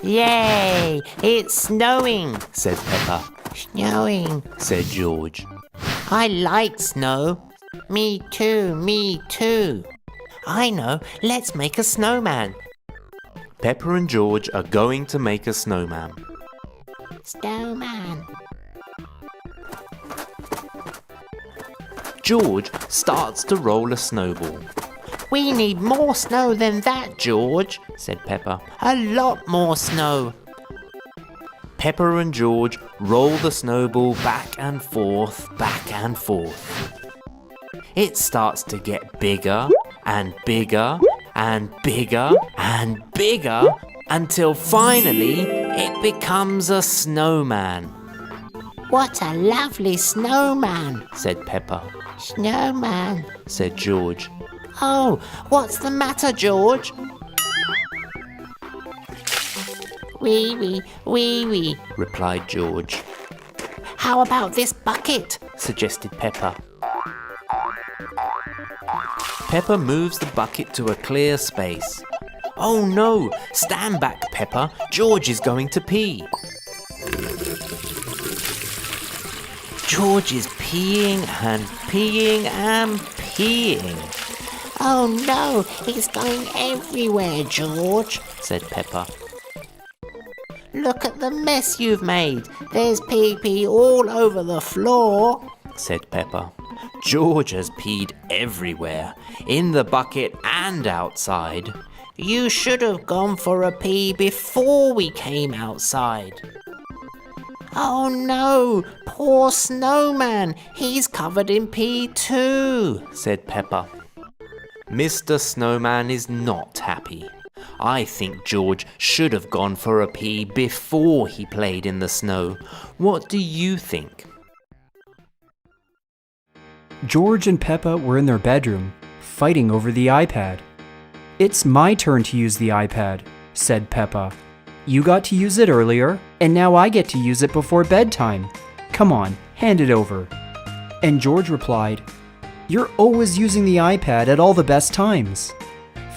Yay! It's snowing, said Peppa. snowing. Said George. I like snow. Me too, me too. I know, let's make a snowman. Peppa and George are going to make a snowman. Snowman. George starts to roll a snowball. We need more snow than that, George, said Peppa. A lot more snow. Peppa and George roll the snowball back and forth, back and forth. It starts to get bigger and bigger and bigger and bigger until finally it becomes a snowman. What a lovely snowman, said Peppa. snowman. Said George. Oh, what's the matter, George? Wee wee, wee wee, replied George. How about this bucket? Suggested Peppa. Peppa moves the bucket to a clear space. Oh no! Stand back, Peppa. George is going to pee. George is peeing and peeing and peeing, Oh no, it's going everywhere, George. said Peppa. Look at the mess you've made. There's pee all over the floor. Said Peppa. George has peed everywhere, in the bucket and outside. You should have gone for a pee before we came outside. Oh no, poor snowman. He's covered in pee too, said Peppa. Mr. Snowman is not happy. I think George should have gone for a pee before he played in the snow. What do you think? George and Peppa were in their bedroom, fighting over the iPad. It's my turn to use the iPad, said Peppa. You got to use it earlier, and now I get to use it before bedtime. Come on, hand it over. And George replied, You're always using the iPad at all the best times.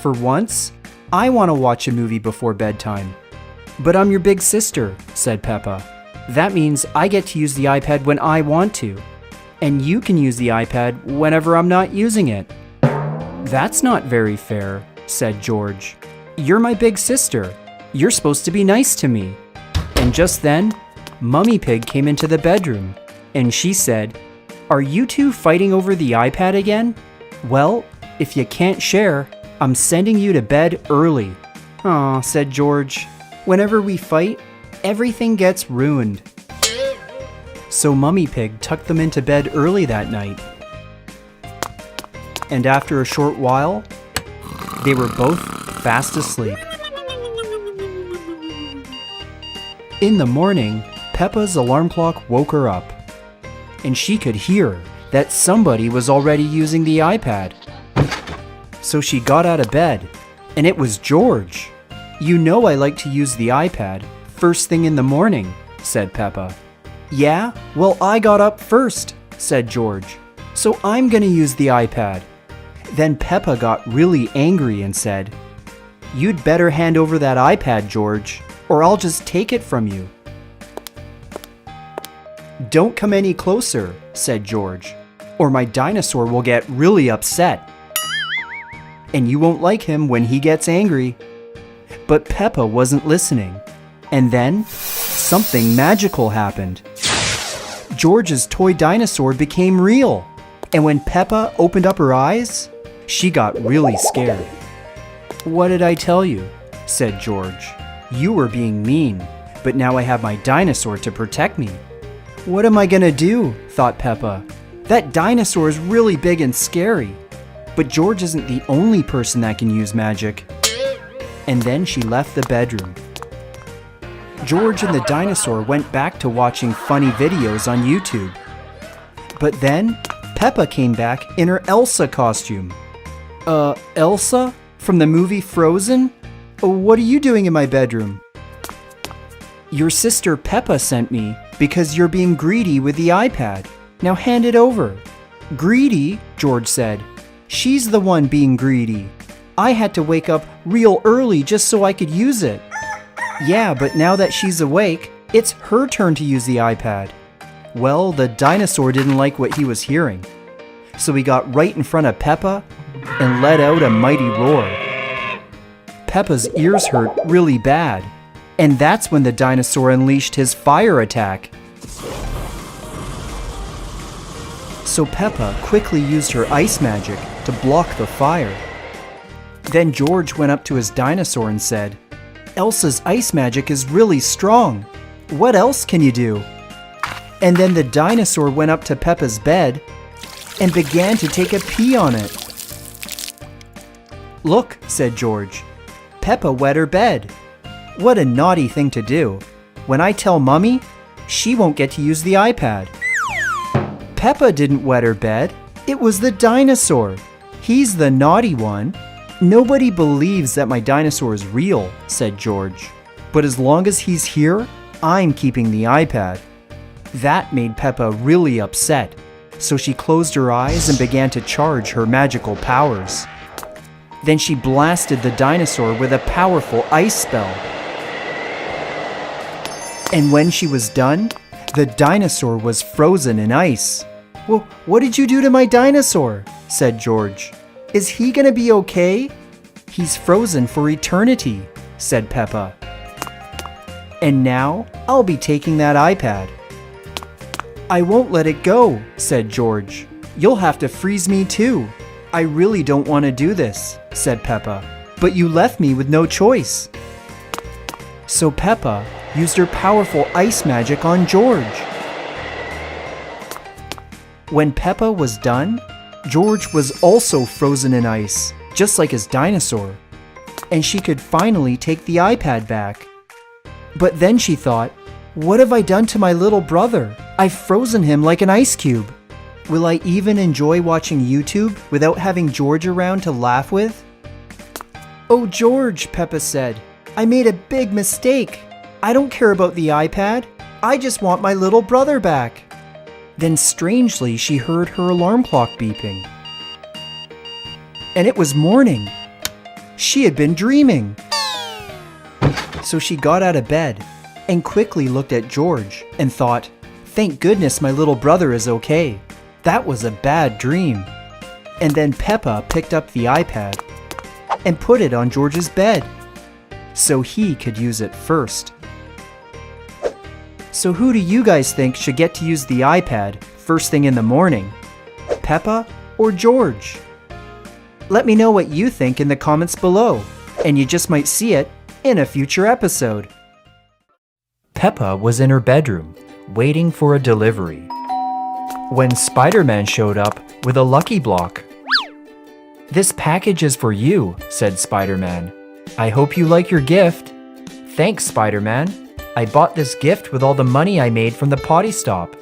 For once, I want to watch a movie before bedtime. But I'm your big sister, said Peppa. That means I get to use the iPad when I want to. And you can use the iPad whenever I'm not using it. That's not very fair, said George. You're my big sister. You're supposed to be nice to me. And just then, Mummy Pig came into the bedroom, and she said, Are you two fighting over the iPad again? Well, if you can't share, I'm sending you to bed early. Aw, said George. Whenever we fight, everything gets ruined. So Mummy Pig tucked them into bed early that night. And after a short while, they were both fast asleep. In the morning, Peppa's alarm clock woke her up, and she could hear that somebody was already using the iPad. So she got out of bed, and it was George. You know I like to use the iPad first thing in the morning, said Peppa. Yeah, well I got up first, said George, so I'm gonna use the iPad. Then Peppa got really angry and said, You'd better hand over that iPad, George, or I'll just take it from you. Don't come any closer, said George, or my dinosaur will get really upset. And you won't like him when he gets angry. But Peppa wasn't listening. And then, something magical happened. George's toy dinosaur became real. And when Peppa opened up her eyes, she got really scared. What did I tell you? Said George. You were being mean, but now I have my dinosaur to protect me. What am I gonna do? Thought Peppa. That dinosaur is really big and scary. But George isn't the only person that can use magic. And then she left the bedroom. George and the dinosaur went back to watching funny videos on YouTube. But then, Peppa came back in her Elsa costume. Elsa? From the movie Frozen? What are you doing in my bedroom? Your sister Peppa sent me because you're being greedy with the iPad. Now hand it over. Greedy? George said. She's the one being greedy. I had to wake up real early just so I could use it. Yeah, but now that she's awake, it's her turn to use the iPad. Well, the dinosaur didn't like what he was hearing. So he got right in front of Peppa and let out a mighty roar. Peppa's ears hurt really bad, and that's when the dinosaur unleashed his fire attack. So Peppa quickly used her ice magic to block the fire. Then George went up to his dinosaur and said, "Elsa's ice magic is really strong. What else can you do?" And then the dinosaur went up to Peppa's bed and began to take a pee on it. "Look," said George, "Peppa wet her bed. What a naughty thing to do. When I tell Mummy, she won't get to use the iPad." "Peppa didn't wet her bed. It was the dinosaur. He's the naughty one." "Nobody believes that my dinosaur is real," said George. "But as long as he's here, I'm keeping the iPad." That made Peppa really upset, so she closed her eyes and began to charge her magical powers. Then she blasted the dinosaur with a powerful ice spell. And when she was done, the dinosaur was frozen in ice. "Well, what did you do to my dinosaur?" said George. "Is he gonna be okay?" "He's frozen for eternity," said Peppa. "And now I'll be taking that iPad." "I won't let it go," said George. "You'll have to freeze me too." "I really don't want to do this," said Peppa. "But you left me with no choice." So Peppa used her powerful ice magic on George. When Peppa was done, George was also frozen in ice, just like his dinosaur, and she could finally take the iPad back. But then she thought, "What have I done to my little brother? I've frozen him like an ice cube. Will I even enjoy watching YouTube without having George around to laugh with?" "Oh, George," Peppa said, "I made a big mistake. I don't care about the iPad. I just want my little brother back." Then strangely, she heard her alarm clock beeping. And it was morning. She had been dreaming. So she got out of bed and quickly looked at George and thought, "Thank goodness my little brother is okay. That was a bad dream." And then Peppa picked up the iPad and put it on George's bed so he could use it first. So who do you guys think should get to use the iPad first thing in the morning? Peppa or George? Let me know what you think in the comments below, and you just might see it in a future episode. Peppa was in her bedroom, waiting for a delivery, when Spider-Man showed up with a lucky block. "This package is for you," said Spider-Man. "I hope you like your gift." "Thanks, Spider-Man. I bought this gift with all the money I made from the potty stop."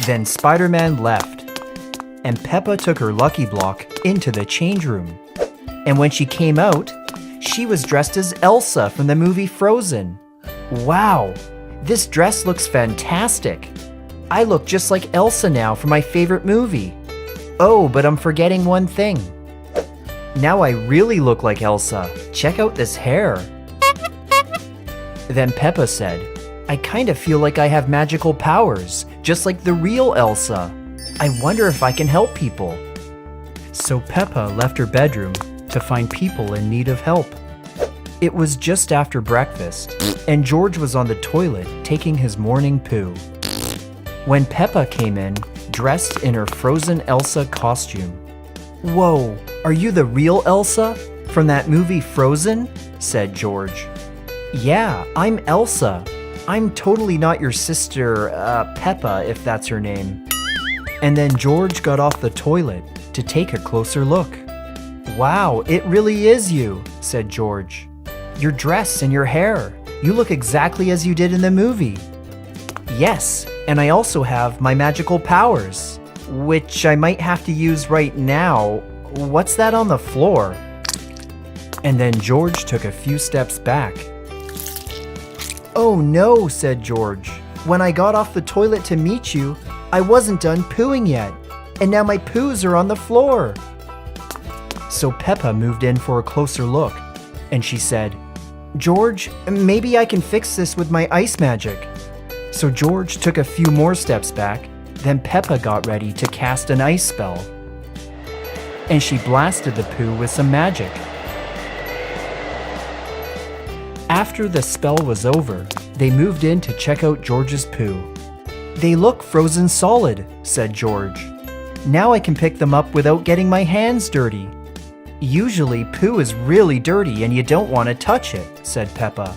Then Spider-Man left, and Peppa took her lucky block into the change room. And when she came out, she was dressed as Elsa from the movie Frozen. Wow, this dress looks fantastic. I look just like Elsa now from my favorite movie. Oh, but I'm forgetting one thing. Now I really look like Elsa. Check out this hair. Then Peppa said, "I kind of feel like I have magical powers, just like the real Elsa. I wonder if I can help people." So Peppa left her bedroom to find people in need of help. It was just after breakfast, and George was on the toilet taking his morning poo, when Peppa came in, dressed in her frozen Elsa costume. "Whoa, are you the real Elsa from that movie Frozen?" said George. "Yeah, I'm Elsa. I'm totally not your sister, Peppa, if that's her name." And then George got off the toilet to take a closer look. "Wow, it really is you," said George. "Your dress and your hair, you look exactly as you did in the movie." "Yes, and I also have my magical powers, which I might have to use right now. What's that on the floor?" And then George took a few steps back. "Oh no," said George. "When I got off the toilet to meet you, I wasn't done pooing yet, and now my poos are on the floor." So Peppa moved in for a closer look, and she said, George, maybe I can fix this with my ice magic. So George took a few more steps back, then Peppa got ready to cast an ice spell. And she blasted the poo with some magic. After the spell was over, they moved in to check out George's poo. "They look frozen solid," said George. "Now I can pick them up without getting my hands dirty." "Usually poo is really dirty and you don't want to touch it," said Peppa.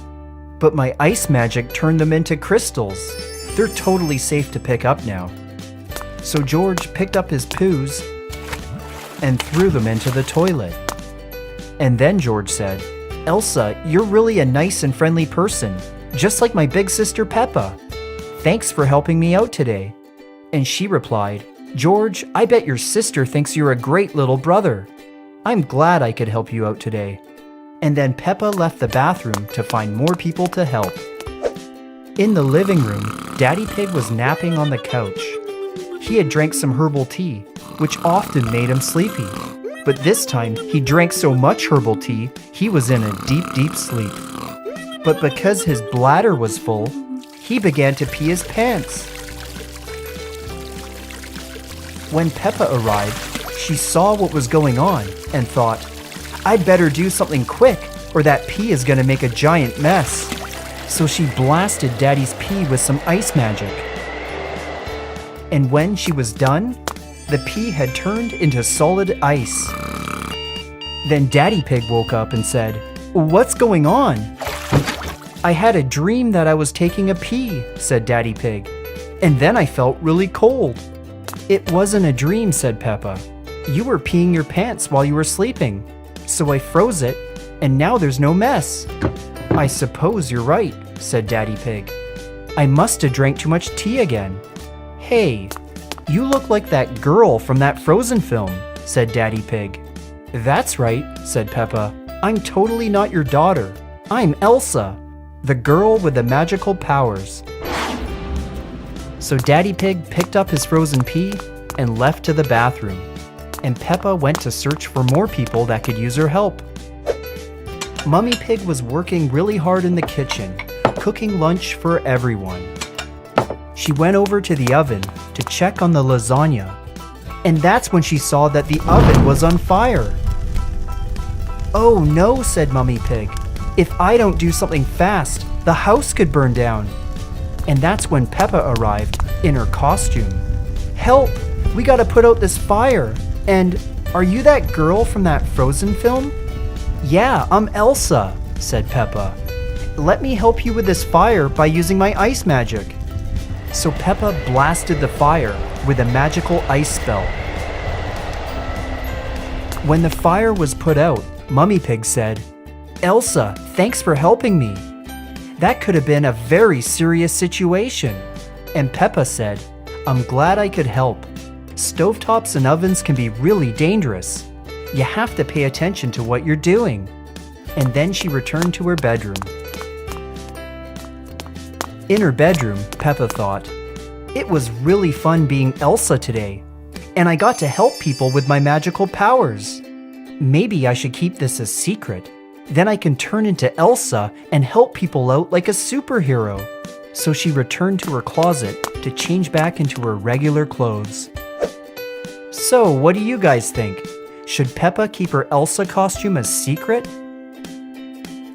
"But my ice magic turned them into crystals. They're totally safe to pick up now." So George picked up his poos and threw them into the toilet. And then George said, "Elsa, you're really a nice and friendly person, just like my big sister Peppa. Thanks for helping me out today." And she replied, "George, I bet your sister thinks you're a great little brother. I'm glad I could help you out today." And then Peppa left the bathroom to find more people to help. In the living room, Daddy Pig was napping on the couch. He had drank some herbal tea, which often made him sleepy. But this time, he drank so much herbal tea, he was in a deep, deep sleep. But because his bladder was full, he began to pee his pants. When Peppa arrived, she saw what was going on and thought, "I'd better do something quick or that pee is going to make a giant mess." So she blasted Daddy's pee with some ice magic. And when she was done, the pee had turned into solid ice. Then Daddy Pig woke up and said, "What's going on?" "I had a dream that I was taking a pee," said Daddy Pig, "and then I felt really cold." "It wasn't a dream," said Peppa. "You were peeing your pants while you were sleeping, so I froze it, and now there's no mess." "I suppose you're right," said Daddy Pig. "I must have drank too much tea again." "Hey, you look like that girl from that Frozen film," said Daddy Pig. "That's right," said Peppa. "I'm totally not your daughter. I'm Elsa, the girl with the magical powers." So Daddy Pig picked up his frozen pea and left to the bathroom, and Peppa went to search for more people that could use her help. Mummy Pig was working really hard in the kitchen, cooking lunch for everyone. She went over to the oven to check on the lasagna, and that's when she saw that the oven was on fire. "Oh no," said Mummy Pig. "If I don't do something fast, the house could burn down." And that's when Peppa arrived in her costume. "Help! We gotta put out this fire! And are you that girl from that Frozen film?" "Yeah, I'm Elsa," said Peppa. "Let me help you with this fire by using my ice magic." So Peppa blasted the fire with a magical ice spell. When the fire was put out, Mummy Pig said, "Elsa, thanks for helping me. That could have been a very serious situation." And Peppa said, "I'm glad I could help. Stovetops and ovens can be really dangerous. You have to pay attention to what you're doing." And then she returned to her bedroom. In her bedroom, Peppa thought, "It was really fun being Elsa today, and I got to help people with my magical powers. Maybe I should keep this a secret. Then I can turn into Elsa and help people out like a superhero." So she returned to her closet to change back into her regular clothes. So, what do you guys think? Should Peppa keep her Elsa costume a secret?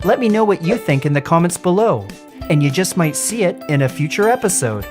Let me know what you think in the comments below, and you just might see it in a future episode.